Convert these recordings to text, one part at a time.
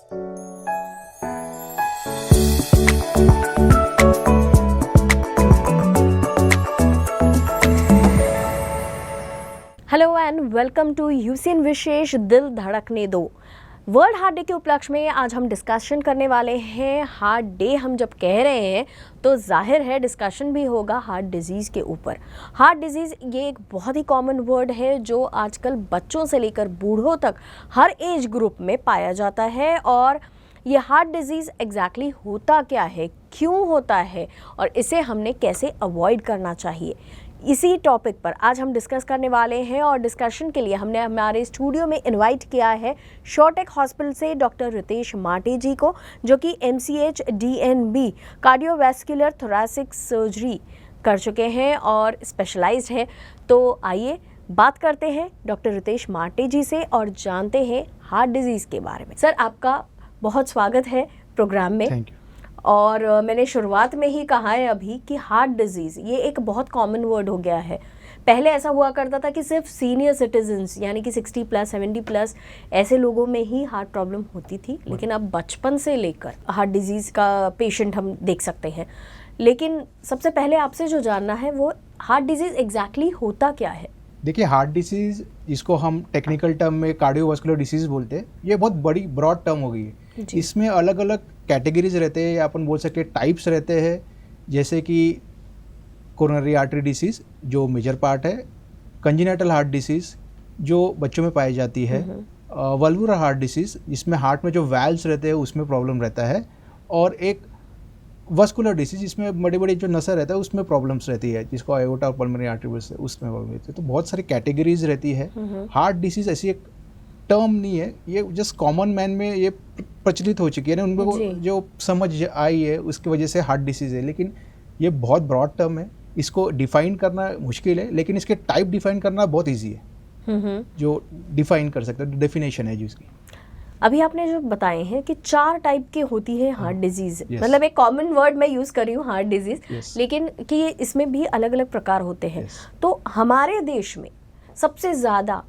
Hello and welcome to UCN विशेष दिल धड़कने दो। वर्ल्ड हार्ट डे के उपलक्ष्य में आज हम डिस्कशन करने वाले हैं। हार्ट डे हम जब कह रहे हैं तो जाहिर है डिस्कशन भी होगा हार्ट डिजीज़ के ऊपर। हार्ट डिजीज़ ये एक बहुत ही कॉमन वर्ड है जो आजकल बच्चों से लेकर बूढ़ों तक हर एज ग्रुप में पाया जाता है। और ये हार्ट डिजीज़ एग्जैक्टली होता क्या है, क्यों होता है और इसे हमने कैसे अवॉइड करना चाहिए, इसी टॉपिक पर आज हम डिस्कस करने वाले हैं। और डिस्कशन के लिए हमने हमारे स्टूडियो में इनवाइट किया है शॉर्टेक हॉस्पिटल से डॉक्टर रितेश माटे जी को, जो कि MCH DNB cardiovascular thoracic surgery कर चुके हैं और स्पेशलाइज्ड है। तो आइए बात करते हैं डॉक्टर रितेश माटे जी से और जानते हैं हार्ट डिजीज़ के बारे में। सर, आपका बहुत स्वागत है प्रोग्राम में। Thank you. और मैंने शुरुआत में ही कहा है अभी कि हार्ट डिजीज़ ये एक बहुत कॉमन वर्ड हो गया है। पहले ऐसा हुआ करता था कि सिर्फ सीनियर सिटीजन्स यानी कि 60+ 70+ ऐसे लोगों में ही हार्ट प्रॉब्लम होती थी, लेकिन अब बचपन से लेकर हार्ट डिजीज़ का पेशेंट हम देख सकते हैं। लेकिन सबसे पहले आपसे जो जानना है वो हार्ट डिजीज़ एग्जैक्टली होता क्या है। देखिए, हार्ट डिसीज़ जिसको हम टेक्निकल टर्म में कार्डियोवास्कुलर डिसीज़ बोलते हैं, ये बहुत बड़ी ब्रॉड टर्म हो गई है। इसमें अलग अलग कैटेगरीज रहते हैं या अपन बोल सकते हैं टाइप्स रहते हैं, जैसे कि कोरोनरी आर्टरी डिसीज़ जो मेजर पार्ट है, कंजेनिटल हार्ट डिसीज़ जो बच्चों में पाई जाती है, वल्वुलर हार्ट डिसीज़ जिसमें हार्ट में जो वैल्व्स रहते हैं उसमें प्रॉब्लम रहता है, और एक वस्कुलर डिसीज जिसमें बड़ी बड़ी जो नसें रहता है उसमें प्रॉब्लम्स रहती है, जिसको आयोटा और पल्मोनरी आर्टरी उसमें प्रॉब्लम रहती है। तो बहुत सारी कैटेगरीज रहती है। हार्ट डिसीज़ ऐसी एक टर्म नहीं है, ये जस्ट कॉमन मैन में ये प्रचलित हो चुकी है ना, उनको जो समझ आई है उसकी वजह से हार्ट डिसीज़ है। लेकिन ये बहुत ब्रॉड टर्म है, इसको डिफाइन करना मुश्किल है, लेकिन इसके टाइप डिफाइन करना बहुत ईजी है। जो डिफाइन कर सकते हैं, डेफिनेशन है जिसकी। अभी आपने जो बताए हैं कि 4 टाइप की होती है हार्ट डिजीज़, मतलब एक कॉमन वर्ड मैं यूज़ कर रही हूँ हार्ट डिजीज़, लेकिन कि इसमें भी अलग अलग प्रकार होते हैं। तो हमारे देश में सबसे ज़्यादा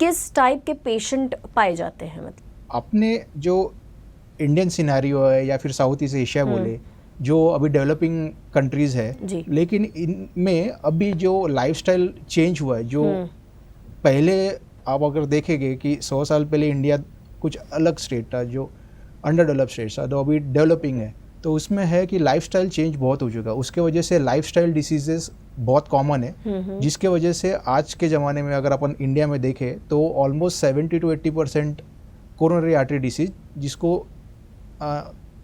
किस टाइप के पेशेंट पाए जाते हैं? मतलब अपने जो इंडियन सिनेरियो है या फिर साउथ ईस्ट एशिया बोले, जो अभी डेवलपिंग कंट्रीज़ है, लेकिन इनमें अभी जो लाइफस्टाइल चेंज हुआ है, जो पहले आप अगर देखेंगे कि 100 साल पहले इंडिया कुछ अलग स्टेट था, जो अंडर डेवलप स्टेट था, तो अभी डेवलपिंग है, तो उसमें है कि लाइफस्टाइल चेंज बहुत हो चुका है। उसके वजह से लाइफस्टाइल डिसीजेस बहुत कॉमन है, जिसके वजह से आज के ज़माने में अगर अपन इंडिया में देखें तो almost 70 to 80% coronary artery disease, जिसको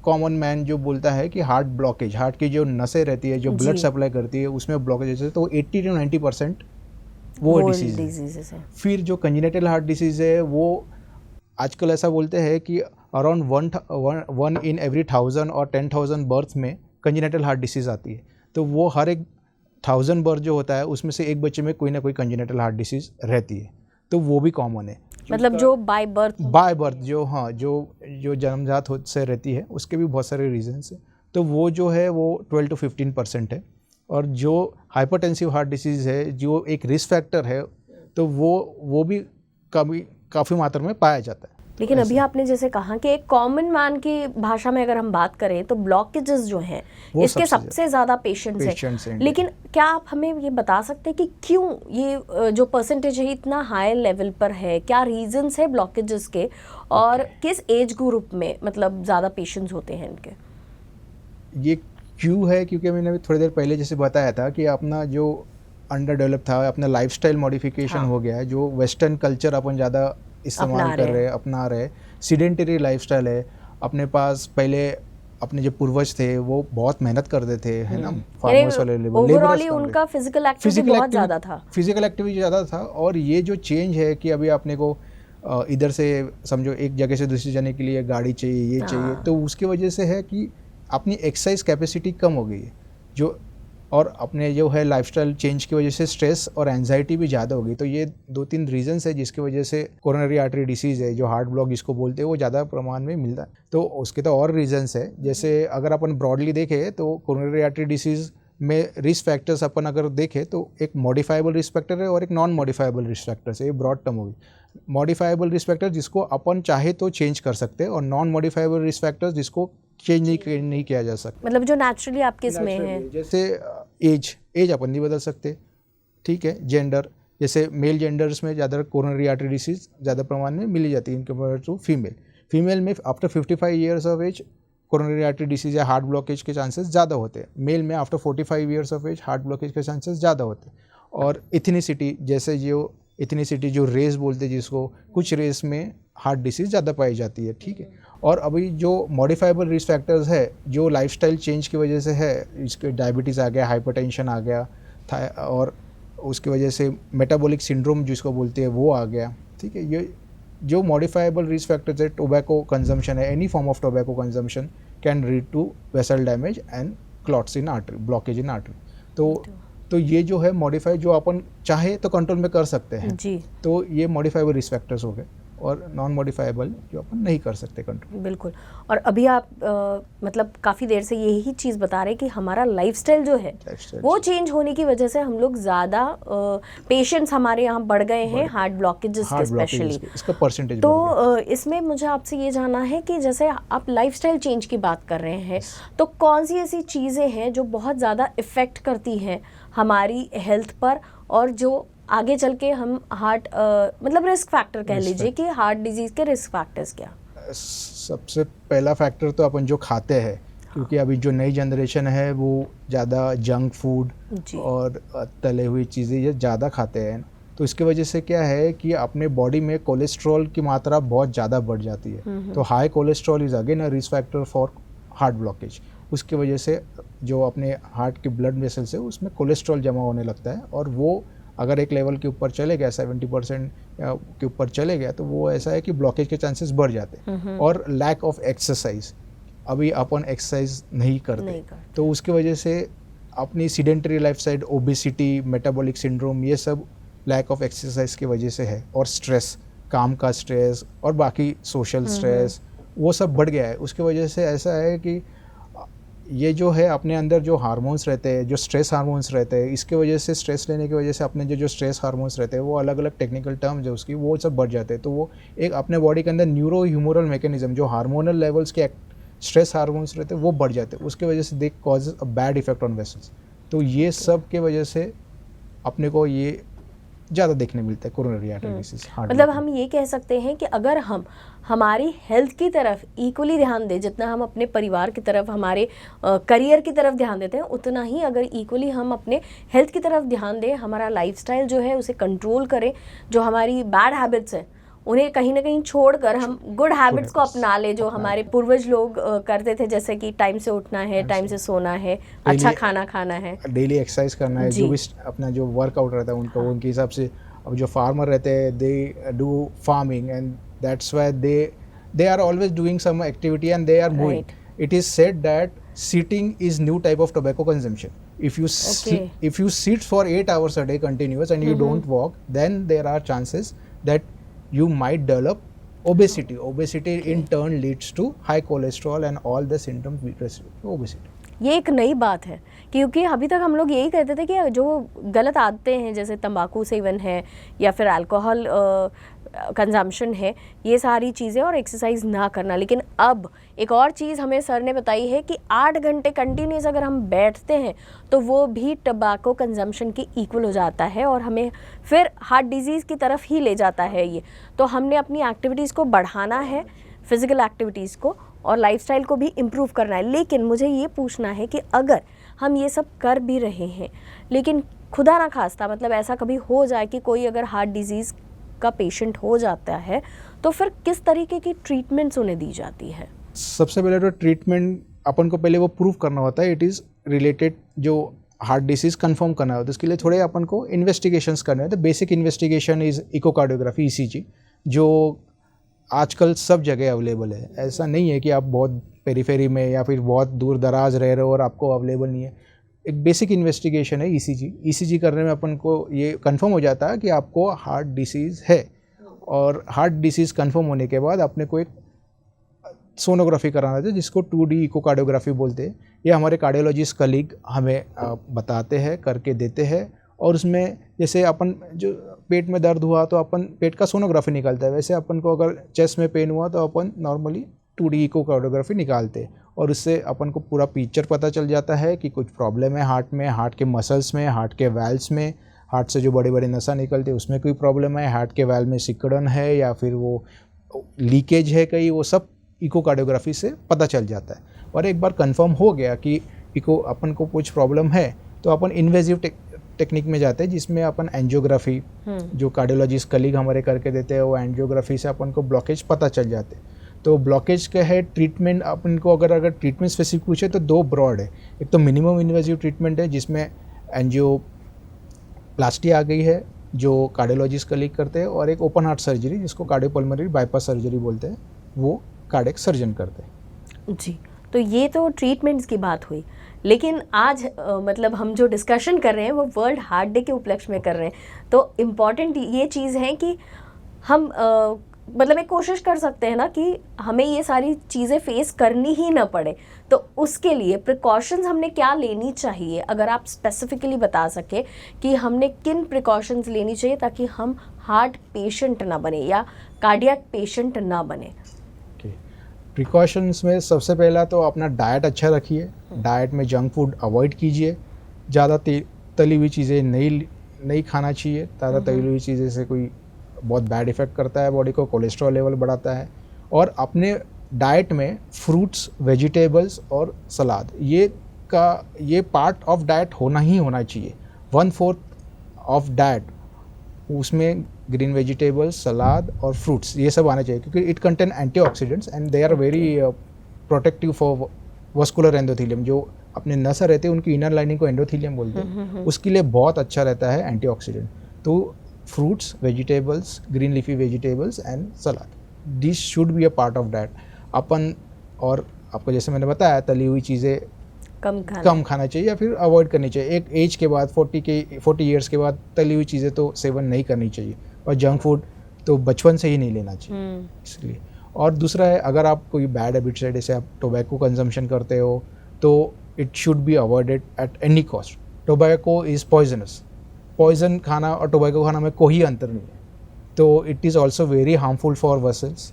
कॉमन मैन जो बोलता है कि हार्ट ब्लॉकेज, हार्ट की जो नसें रहती है जो ब्लड सप्लाई करती है उसमें ब्लॉकेज है, तो 80 to 90% वो डिसीज है। फिर जो कंजेनिटल हार्ट डिसीज़ है, वो आजकल ऐसा बोलते हैं कि अराउंड 1 in every 1000 और 10,000 बर्थ में कंजेनिटल हार्ट डिसीज़ आती है। तो वो हर एक 1000 बर्थ जो होता है उसमें से एक बच्चे में कोई ना कोई कंजेनिटल हार्ट डिसीज़ रहती है, तो वो भी कॉमन है। मतलब जो बाय बर्थ जो जन्मजात से रहती है, उसके भी बहुत सारे रीजंस हैं। तो वो जो है वो 12 to 15% है। और जो हाइपरटेंसिव हार्ट डिसीज़ है, जो एक रिस्क फैक्टर है, तो वो भी काफ़ी मात्रा में पाया जाता है। लेकिन अभी आपने जैसे कहा कि एक कॉमन मैन की भाषा में अगर हम बात करें तो ब्लॉकेजेस जो हैं इसके सबसे ज़्यादा पेशेंट्स हैं। लेकिन क्या आप हमें ये बता सकते हैं कि क्यों ये जो परसेंटेज है इतना हाई लेवल पर है, क्या रीजंस है ब्लॉकेजेस के, और किस एज ग्रुप में मतलब ज़्यादा पेशेंट्स होते हैं इनके? ये क्यों है, क्योंकि मैंने थोड़ी देर पहले जैसे बताया था कि अपना जो अंडर डेवलप था, अपना लाइफस्टाइल मॉडिफिकेशन हो गया है, जो वेस्टर्न कल्चर अपन ज़्यादा इस्तेमाल कर रहे हैं, अपना रहे, सीडेंटरी लाइफस्टाइल है। अपने पास पहले अपने जो पूर्वज थे वो बहुत मेहनत करते थे, है ना, फार्मर्स वाले ओवरऑल उनका फिजिकल एक्टिविटी बहुत ज़्यादा था, फिजिकल एक्टिविटी ज़्यादा था। और ये जो चेंज है कि अभी अपने को इधर से समझो एक जगह से दूसरी जाने के लिए गाड़ी चाहिए, ये चाहिए, तो उसकी वजह से है कि अपनी एक्सरसाइज कैपेसिटी कम हो गई है, जो और अपने जो है लाइफस्टाइल चेंज की वजह से स्ट्रेस और एंजाइटी भी ज़्यादा हो गई। तो ये 2-3 रीजंस है जिसकी वजह से कोरोनरी आर्टरी डिसीज़ है, जो हार्ट ब्लॉक जिसको बोलते हैं, वो ज़्यादा प्रमाण में मिलता है। तो उसके तो और रीजंस है, जैसे अगर अपन ब्रॉडली देखें तो कोरोनरी आर्टरी डिसीज़ में रिस्क फैक्टर्स अपन अगर देखें तो एक मॉडिफाइबल रिस्क फैक्टर है और एक नॉन मॉडिफाइबल रिस्क फैक्टर्स है, ये ब्रॉड टर्म होगी। मॉडिफाइबल रिस्क फैक्टर जिसको अपन चाहे तो चेंज कर सकते हैं और नॉन मॉडिफाइबल रिस्क फैक्टर्स जिसको चेंज नहीं किया जा सकता। मतलब जो नेचुरली आपके इसमें है, जैसे एज अपन नहीं बदल सकते, ठीक है। जेंडर, जैसे मेल जेंडर्स में ज़्यादा कोरोनरी आर्टरी डिसीज ज़्यादा प्रमाण में मिली जाती है इन कंपेयर टू फीमेल में after 55 years of age coronary artery disease या हार्ट ब्लॉकेज के चांसेस ज़्यादा होते हैं। मेल में after 45 years of age heart blockage के चांसेस ज़्यादा होते हैं। और इथनिसिटी, जैसे जो इथनिसिटी जो रेस बोलते हैं जिसको, कुछ रेस में हार्ट डिसीज ज़्यादा पाई जाती है, ठीक है। और अभी जो मॉडिफाइबल रिस्क फैक्टर्स है जो लाइफस्टाइल चेंज की वजह से है, इसके डायबिटीज़ आ गया, हाइपरटेंशन आ गया था, और उसकी वजह से मेटाबॉलिक सिंड्रोम जिसको बोलते हैं वो आ गया, ठीक है। ये जो मॉडिफाइबल रिस्क फैक्टर्स है, टोबैको कंजम्पशन है, any form of tobacco consumption can lead to vessel damage and clots in artery, blockage in artery. तो ये जो है मॉडिफाई, जो अपन चाहे तो कंट्रोल में कर सकते हैं जी। तो ये मॉडिफाइबल रिस्क फैक्टर्स हो गए, और नॉन मॉडिफाइबल जो अपन नहीं कर सकते कंट्रोल। बिल्कुल। और अभी आप मतलब काफ़ी देर से यही चीज़ बता रहे हैं कि हमारा लाइफस्टाइल जो है वो चेंज होने की वजह से हम लोग ज़्यादा पेशेंट्स हमारे यहाँ बढ़ गए हैं हार्ट ब्लॉकेजेस के स्पेशली, इसका परसेंटेज। तो इसमें मुझे आपसे ये जानना है कि जैसे आप लाइफस्टाइल चेंज की बात कर रहे हैं, तो कौन सी ऐसी चीज़ें हैं जो बहुत ज़्यादा इफ़ेक्ट करती हैं हमारी हेल्थ पर, और जो आगे चल के हम हार्ट मतलब रिस्क फैक्टर कह लीजिए कि हार्ट डिजीज़ के रिस्क फैक्टर्स क्या? सबसे पहला फैक्टर तो अपन जो खाते हैं, क्योंकि अभी जो नई जनरेशन है वो ज़्यादा जंक फूड और तले हुई चीज़ें ये ज़्यादा खाते हैं, तो इसकी वजह से क्या है कि अपने बॉडी में कोलेस्ट्रॉल की मात्रा बहुत ज़्यादा बढ़ जाती है। तो high cholesterol is again a risk factor for heart blockage. उसकी वजह से जो अपने हार्ट के ब्लड वेसल्स है उसमें कोलेस्ट्रॉल जमा होने लगता है, और वो अगर एक लेवल के ऊपर चले गया, 70% के ऊपर चले गया, तो वो ऐसा है कि ब्लॉकेज के चांसेस बढ़ जाते हैं। और लैक ऑफ एक्सरसाइज, अभी अपन एक्सरसाइज नहीं करते, तो उसकी वजह से अपनी sedentary lifestyle, obesity, metabolic syndrome, ये सब लैक ऑफ एक्सरसाइज की वजह से है। और स्ट्रेस, काम का स्ट्रेस और बाकी सोशल स्ट्रेस, वो सब बढ़ गया है। उसकी वजह से ऐसा है कि ये जो है अपने अंदर जो हार्मोन्स रहते हैं, जो स्ट्रेस हार्मोन्स रहते हैं, इसके वजह से, स्ट्रेस लेने की वजह से अपने जो स्ट्रेस हार्मोन्स रहते हैं वो अलग अलग टेक्निकल टर्म्स है उसकी, वो सब बढ़ जाते हैं। तो वो एक अपने बॉडी के अंदर न्यूरो ह्यूमरल मैकेनिज्म, जो हार्मोनल लेवल्स के स्ट्रेस हार्मोन्स रहते हैं वो बढ़ जाते हैं। उसकी वजह से they causes a bad effect on vessels. तो ये सब के वजह से अपने को ये ज़्यादा देखने मिलता है कोरोनरी आर्टरी डिसीज। मतलब हम ये कह सकते हैं कि अगर हम हमारी हेल्थ की तरफ इक्वली ध्यान दें, जितना हम अपने परिवार की तरफ, हमारे करियर की तरफ ध्यान देते हैं, उतना ही अगर इक्वली हम अपने हेल्थ की तरफ ध्यान दें, हमारा लाइफस्टाइल जो है उसे कंट्रोल करें, जो हमारी बैड हैबिट्स हैं उन्हें कहीं ना कहीं छोड़कर हम गुड हैबिट्स को अपना ले, जो हमारे पूर्वज लोग करते थे, जैसे कि टाइम से उठना है, टाइम से सोना है, अच्छा खाना खाना है, डेली एक्सरसाइज करना है, जो भी अपना जो वर्कआउट रहता है उनका, उनके हिसाब से। अब जो फार्मर रहते हैं, they do farming and that's why they are always doing some activity and they are moving. It is said that sitting is new type of tobacco consumption. If you sit for 8 hours a day continuous and you don't walk, then there are chances that you might develop obesity. Obesity in turn leads to high cholesterol and all the symptoms related to obesity. ये एक नई बात है, क्योंकि अभी तक हम लोग यही कहते थे कि जो गलत आदतें हैं, जैसे तंबाकू सेवन है या फिर अल्कोहल कंजम्पशन है, ये सारी चीज़ें, और एक्सरसाइज ना करना। लेकिन अब एक और चीज़ हमें सर ने बताई है कि 8 घंटे कंटिन्यूस अगर हम बैठते हैं तो वो भी टबैको कंजम्पशन की इक्वल हो जाता है, और हमें फिर हार्ट डिजीज़ की तरफ ही ले जाता है ये। तो हमने अपनी एक्टिविटीज़ को बढ़ाना है, फिज़िकल एक्टिविटीज़ को, और लाइफस्टाइल को भी इम्प्रूव करना है। लेकिन मुझे ये पूछना है कि अगर हम ये सब कर भी रहे हैं, लेकिन खुदा ना खास्ता मतलब ऐसा कभी हो जाए कि कोई अगर हार्ट डिजीज़ का पेशेंट हो जाता है, तो फिर किस तरीके की ट्रीटमेंट्स उन्हें दी जाती है? सबसे पहले तो ट्रीटमेंट अपन को पहले वो प्रूव करना होता है, इट इज़ रिलेटेड, जो हार्ट डिसीज़ कंफर्म करना होता है। उसके लिए थोड़े अपन को इन्वेस्टिगेशंस करने होते हैं। Basic investigation is echocardiography, ECG, जो आजकल सब जगह अवेलेबल है। ऐसा नहीं है कि आप बहुत पेरीफेरी में या फिर बहुत दूर दराज रह रहे हो और आपको अवेलेबल नहीं है। एक बेसिक इन्वेस्टिगेशन है ECG करने में अपन को ये कंफर्म हो जाता है कि आपको हार्ट डिसीज़ है, और हार्ट डिसीज़ कंफर्म होने के बाद अपने को एक सोनोग्राफी कराना था, जिसको 2D इकोकार्डियोग्राफी बोलते हैं। ये हमारे कार्डियोलॉजिस्ट कलीग हमें बताते हैं, करके देते हैं। और उसमें जैसे अपन जो पेट में दर्द हुआ तो अपन पेट का सोनोग्राफी निकालता है, वैसे अपन को अगर चेस्ट में पेन हुआ तो अपन नॉर्मली 2D इकोकार्डियोग्राफी निकालते हैं, और उससे अपन को पूरा पिक्चर पता चल जाता है कि कुछ प्रॉब्लम है हार्ट में, हार्ट के मसल्स में, हार्ट के वैल्व्स में, हार्ट से जो बड़े बड़े नसा निकलते हैं उसमें कोई प्रॉब्लम है, हार्ट के वैल्व में सिकुड़न है या फिर वो लीकेज है कहीं, वो सब इकोकार्डियोग्राफी से पता चल जाता है। और एक बार कंफर्म हो गया कि अपन को कुछ प्रॉब्लम है तो अपन इन्वेजिव टेक्निक में जाते हैं, जिसमें अपन एंजियोग्राफी जो कार्डियोलॉजिस्ट कलीग हमारे करके देते हैं, वो एंजियोग्राफी से अपन को ब्लॉकेज पता चल जाते हैं। तो ब्लॉकेज का है ट्रीटमेंट, अपन को अगर ट्रीटमेंट स्पेसिफिक पूछे तो 2 ब्रॉड है। एक तो मिनिमम इन्वेजिव ट्रीटमेंट है जिसमें एंजियोप्लास्टी आ गई है जो कार्डियोलॉजिस्ट कलीग करते हैं, और एक ओपन हार्ट सर्जरी जिसको कार्डियोपल्मोनरी बाईपास सर्जरी बोलते हैं, वो कार्डियक सर्जन करते हैं। जी, तो ये तो ट्रीटमेंट्स की बात हुई, लेकिन आज मतलब हम जो डिस्कशन कर रहे हैं वो वर्ल्ड हार्ट डे के उपलक्ष्य में कर रहे हैं। तो इम्पॉर्टेंट ये चीज़ है कि हम मतलब एक कोशिश कर सकते हैं ना कि हमें ये सारी चीज़ें फेस करनी ही ना पड़े। तो उसके लिए प्रिकॉशंस हमने क्या लेनी चाहिए, अगर आप स्पेसिफिकली बता सके कि हमने किन प्रिकॉशंस लेनी चाहिए ताकि हम हार्ट पेशेंट ना बने या कार्डियक पेशेंट ना बने। प्रिकॉशंस में सबसे पहला तो अपना डाइट अच्छा रखिए। डाइट में जंक फूड अवॉइड कीजिए, ज़्यादा तली हुई चीज़ें नहीं खाना चाहिए। ज़्यादा तली हुई चीज़ें से कोई बहुत बैड इफेक्ट करता है बॉडी को, कोलेस्ट्रॉल लेवल बढ़ाता है। और अपने डाइट में फ्रूट्स, वेजिटेबल्स और सलाद, ये पार्ट ऑफ डाइट होना ही होना चाहिए। 1/4 ऑफ डाइट उसमें ग्रीन वेजिटेबल्स, सलाद और फ्रूट्स ये सब आना चाहिए, क्योंकि it contain antioxidants and they are very protective for vascular endothelium. जो अपने नसा रहते हैं उनकी इनर लाइनिंग को एंडोथेलियम बोलते हैं, उसके लिए बहुत अच्छा रहता है एंटीऑक्सीडेंट। तो fruits, vegetables, green leafy vegetables and salad, this should be a part of diet. अपन और आपको जैसे मैंने बताया तली हुई चीज़ें कम खाना चाहिए या फिर अवॉइड करनी चाहिए। एक एज के बाद 40 ईयर्स के बाद तली हुई चीज़ें तो सेवन नहीं करनी चाहिए, और जंक फूड तो बचपन से ही नहीं लेना चाहिए इसलिए। और दूसरा है, अगर आप कोई बैड हैबिट्स है, जैसे आप टोबैको कंजम्पशन करते हो, तो it should be avoided at any cost. Tobacco is poisonous. Poison खाना और टोबैको खाना में कोई अंतर नहीं है। तो it is also very harmful for vessels,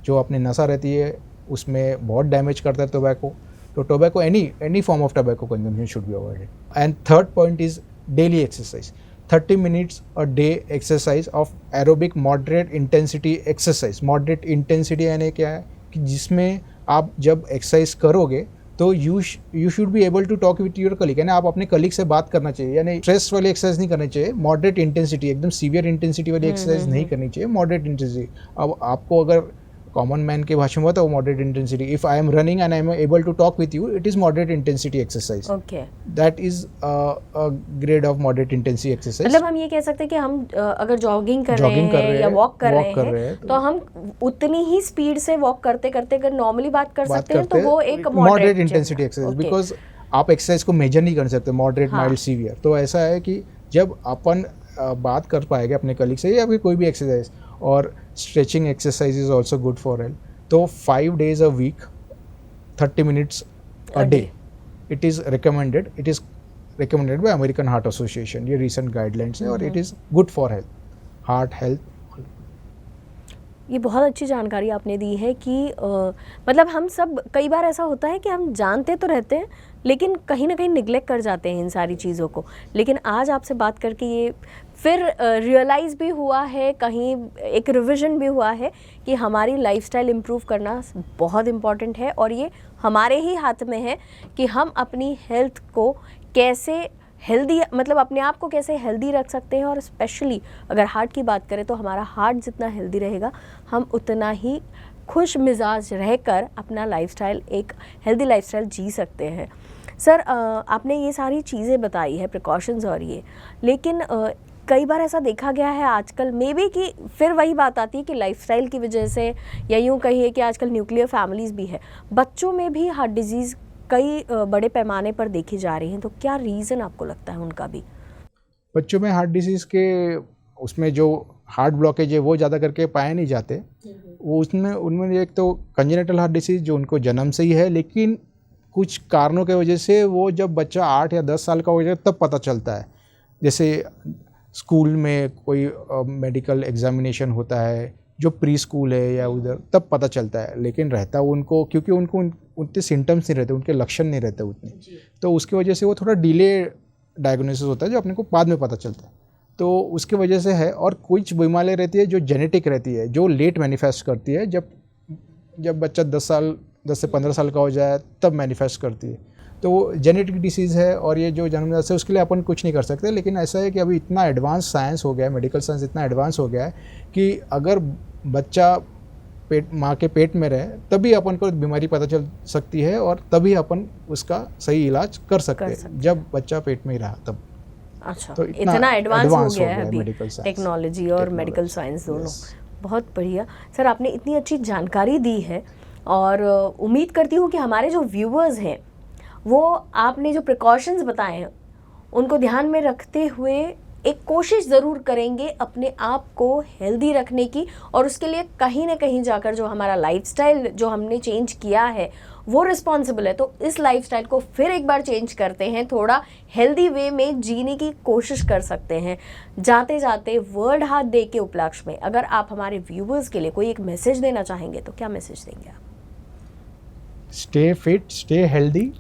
जो अपनी नसा रहती है उसमें बहुत डैमेज करता है टोबैको। तो tobacco, any form of tobacco consumption should be avoided. And third point is daily exercise. 30 minutes a day exercise of aerobic moderate intensity exercise. Moderate intensity यानी क्या है कि जिसमें आप जब एक्सरसाइज करोगे तो you should be able to talk with your colleague, यानी आप अपने कलीग से बात करना चाहिए। यानी स्ट्रेस वाली एक्सरसाइज नहीं करनी चाहिए, मॉडरेट इंटेंसिटी, एकदम सीवियर इंटेंसिटी वाली एक्सरसाइज नहीं करनी चाहिए, मॉडरेट इंटेंसिटी। अब आपको अगर कॉमन मैन की भाषा में होता है वो moderate intensity. If I am running and I am able to talk with you, it is moderate intensity exercise. Okay, that is a grade of moderate intensity exercise. मतलब हम ये कह सकते हैं कि हम अगर जॉगिंग कर रहे हैं या वॉक कर रहे हैं तो हम उतनी ही स्पीड से वॉक करते करते अगर नॉर्मली बात कर सकते हैं तो वो एक मॉडरेट इंटेंसिटी एक्सरसाइज। बिकॉज आप एक्सरसाइज को मेजर नहीं कर सकते, मॉडरेट, माइल्ड, सीवियर। तो ऐसा है कि जब अपन बात कर पाएंगे अपने कलीग से या फिर कोई भी एक्सरसाइज, और stretching exercise is also good for health. तो 5 days a week, 30 minutes a day, it is recommended. It is recommended by American Heart Association. ये recent guidelines है और it is good for health, heart health. ये बहुत अच्छी जानकारी आपने दी है कि मतलब हम सब, कई बार ऐसा होता है कि हम जानते तो रहते हैं लेकिन कहीं ना कहीं निगलेक्ट कर जाते हैं इन सारी चीज़ों को। लेकिन आज आपसे बात करके ये फिर रियलाइज़ भी हुआ है, कहीं एक रिविज़न भी हुआ है कि हमारी लाइफस्टाइल इम्प्रूव करना बहुत इम्पॉर्टेंट है, और ये हमारे ही हाथ में है कि हम अपनी हेल्थ को कैसे हेल्दी, मतलब अपने आप को कैसे हेल्दी रख सकते हैं। और स्पेशली अगर हार्ट की बात करें तो हमारा हार्ट जितना हेल्दी रहेगा हम उतना ही खुश मिजाज रहकर अपना लाइफस्टाइल, एक हेल्दी लाइफस्टाइल जी सकते हैं। सर, आपने ये सारी चीज़ें बताई है, प्रिकॉशंस और ये, लेकिन कई बार ऐसा देखा गया है आजकल मे बी कि फिर वही बात आती है कि लाइफस्टाइल की वजह से, या यूँ कहिए कि आजकल न्यूक्लियर फैमिलीज़ भी है, बच्चों में भी हार्ट डिजीज़ कई बड़े पैमाने पर देखी जा रही हैं। तो क्या रीज़न आपको लगता है उनका भी? बच्चों में हार्ट डिजीज़ के उसमें जो हार्ट ब्लॉकेज है वो ज़्यादा करके पाए नहीं जाते। वो उसमें उनमें एक तो कंजेनिटल हार्ट डिसीज़ जो उनको जन्म से ही है, लेकिन कुछ कारणों के वजह से वो जब बच्चा 8 या 10 साल का हो जाए तब पता चलता है। जैसे स्कूल में कोई मेडिकल एग्जामिनेशन होता है जो प्री स्कूल है या उधर, तब पता चलता है, लेकिन रहता उनको, क्योंकि उनको उतने सिम्टम्स नहीं रहते, उनके लक्षण नहीं रहते उतने, तो उसकी वजह से वो थोड़ा डिले डायग्नोसिस होता है जो अपने को बाद में पता चलता है। तो उसकी वजह से है। और कुछ बीमारी रहती है जो जेनेटिक रहती है, जो लेट मैनिफेस्ट करती है, जब बच्चा 10 से 15 साल का हो जाए तब मैनिफेस्ट करती है। तो वो जेनेटिक डिसीज़ है और ये जो जन्मजात से उसके लिए अपन कुछ नहीं कर सकते। लेकिन ऐसा है कि अभी इतना एडवांस साइंस हो गया है, मेडिकल साइंस इतना एडवांस हो गया है कि अगर बच्चा माँ के पेट में रहे तभी अपन को बीमारी पता चल सकती है और तभी अपन उसका सही इलाज कर सकते हैं, जब बच्चा पेट में ही रहा तब। अच्छा, तो इतना एडवांस हो गया है अभी टेक्नोलॉजी और मेडिकल साइंस दोनों। बहुत बढ़िया सर, आपने इतनी अच्छी जानकारी दी है और उम्मीद करती हूँ कि हमारे जो व्यूअर्स हैं वो आपने जो प्रिकॉशंस बताए हैं उनको ध्यान में रखते हुए एक कोशिश ज़रूर करेंगे अपने आप को हेल्दी रखने की, और उसके लिए कहीं ना कहीं जाकर जो हमारा लाइफस्टाइल जो हमने चेंज किया है वो रिस्पॉन्सिबल है। तो इस लाइफस्टाइल को फिर एक बार चेंज करते हैं, थोड़ा हेल्दी वे में जीने की कोशिश कर सकते हैं। जाते जाते वर्ल्ड हार्ट डे के उपलक्ष्य में अगर आप हमारे व्यूवर्स के लिए कोई एक मैसेज देना चाहेंगे तो क्या मैसेज देंगे आप? Stay fit, stay healthy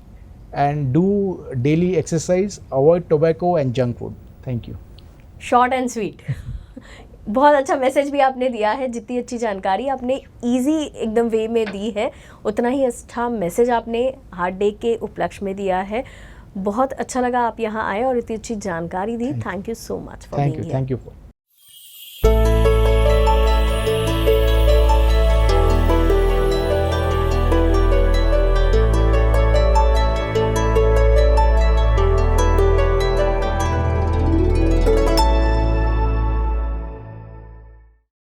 and do daily exercise, avoid tobacco and junk food. Thank you. Short and sweet. बहुत अच्छा मैसेज भी आपने दिया है, जितनी अच्छी जानकारी आपने इजी एकदम वे में दी है उतना ही अच्छा मैसेज आपने हार्ट डे के उपलक्ष्य में दिया है। बहुत अच्छा लगा आप यहाँ आए और इतनी अच्छी जानकारी दी। Thank you so much for being here. Thank you.